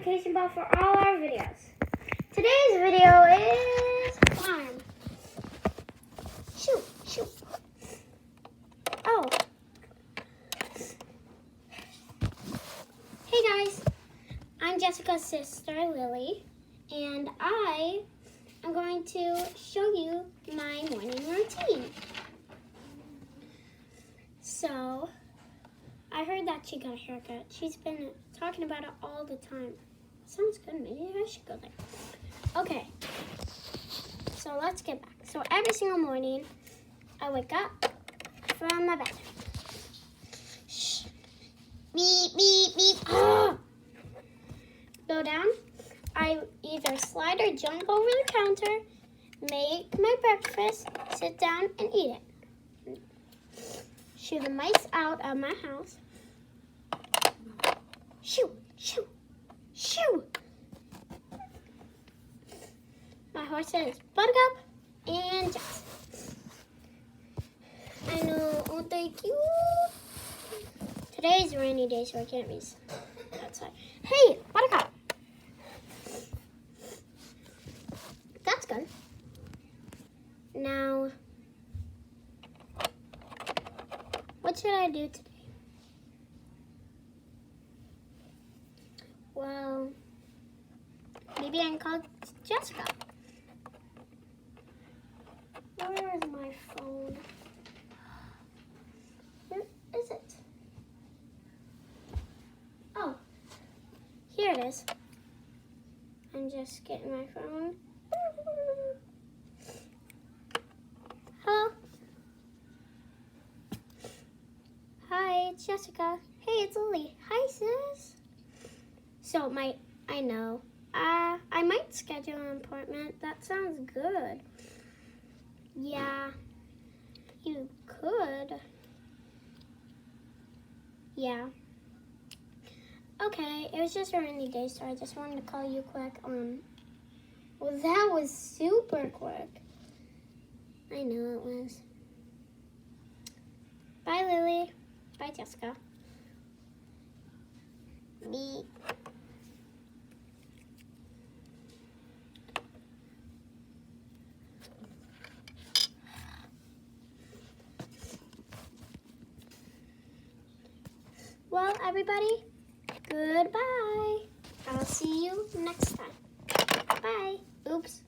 notification bell for all our videos. Today's video is farm. Shoot. Oh. Hey guys, I'm Jessica's sister, Lily, and I am going to show you my morning routine. So, I heard that she got a haircut. She's been talking about it all the time. Sounds good. Maybe I should go there. Okay. So let's get back. So every single morning, I wake up from my bed. Shh. Beep, beep, beep. Go down. I either slide or jump over the counter, make my breakfast, sit down, and eat it. Shoo the mice out of my house. Shoo. My horses, Buttercup and Jess. I know, oh thank you. Today's a rainy day, so I can't be outside. Hey, Buttercup. That's good. Now, what should I do today? Well, maybe I can call Jessica. Where is my phone? Where is it? Oh, here it is. I'm just getting my phone. Hello? Hi, it's Jessica. Hey, it's Lily. Hi, sis. So I know. I might schedule an appointment. That sounds good. Yeah, you could. Yeah. Okay, it was just a rainy day, so I just wanted to call you quick. Well, that was super quick. I know it was. Bye, Lily. Bye, Jessica. Beep. Well, everybody, goodbye. I'll see you next time. Bye. Oops.